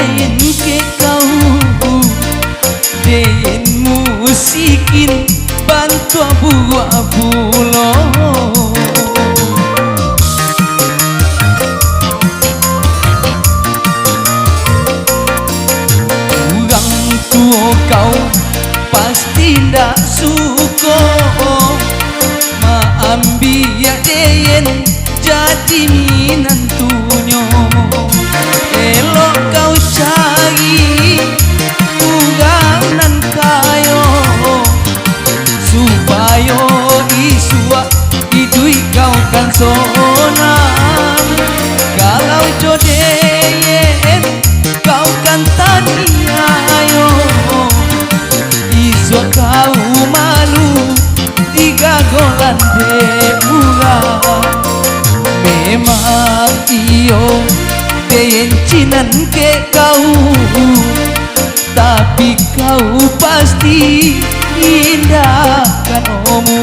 den ke kau den musikin bantu abu-abulo orang tua kau pasti ndak suka ambil den jadi minantunya elok kau cari uganan kayo supaya isua idui kau kan sonan kalau joden kau kan taniayo isua kau malu tiga golan demura memang iyo bencinan ke kau tapi kau pasti indahkan omu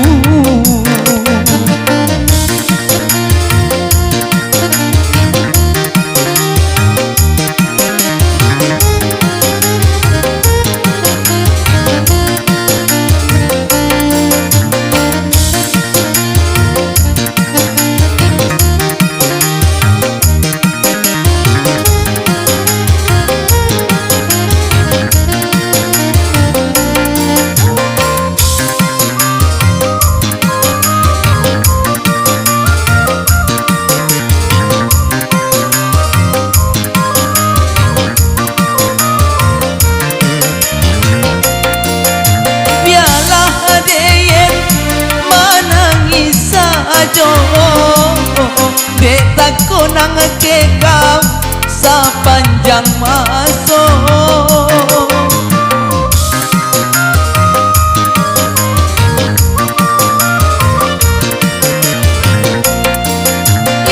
beta konang ke kau sepanjang masa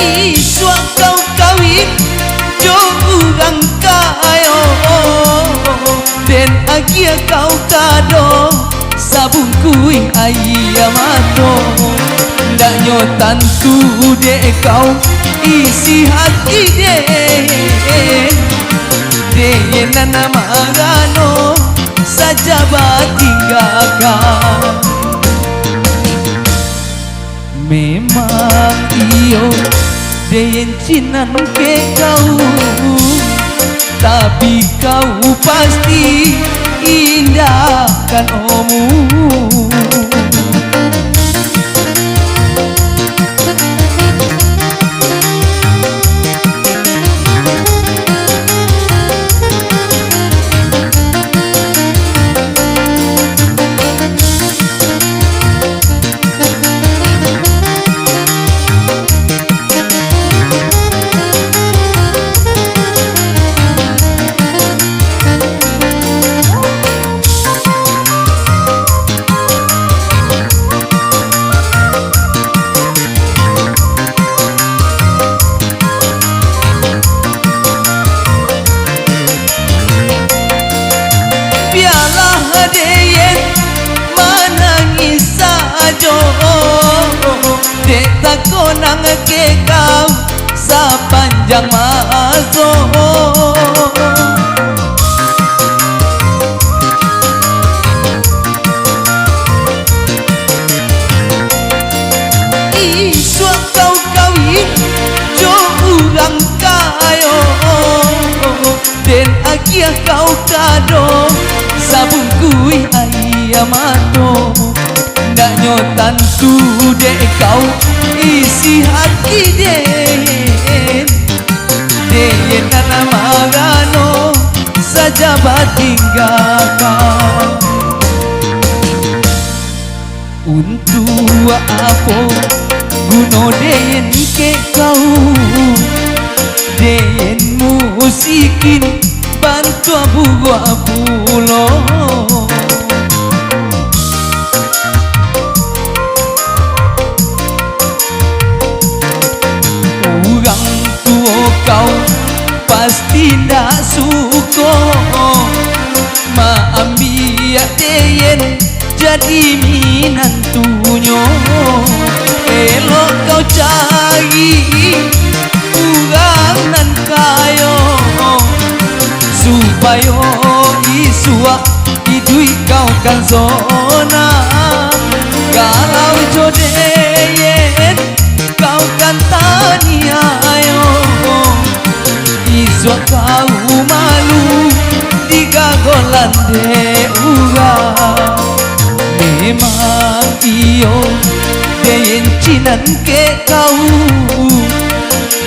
isua kau kawin jo urang kayo dan agia kau kado sabun kuing ayamato ndak nyotan tu dek kau isi hati den nana marano saja batinggalkan memang iyo den cinan ke kau tapi kau pasti indahkan omu dek tak konang ke kau sepanjang masa isua kau kawin jo urang kayo dan agia kau kado sabun kui ayamato ndak nyotan tu dek kau isi hati den nana magano saja batinggalkan untuk apa guno den ke kau den musikin bantu abu-abulo kau pasti ndak suka ma ambil den jadi minantunya elok kau cari urangan kayo payo isua idui kau kan zona kalau jodeyen kau kan tania ayo isua kau malu digagolan de urang memang iyo deyen cinan ke kau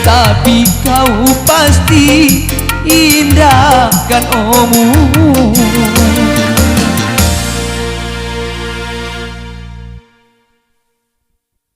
tapi kau pasti indah kan omu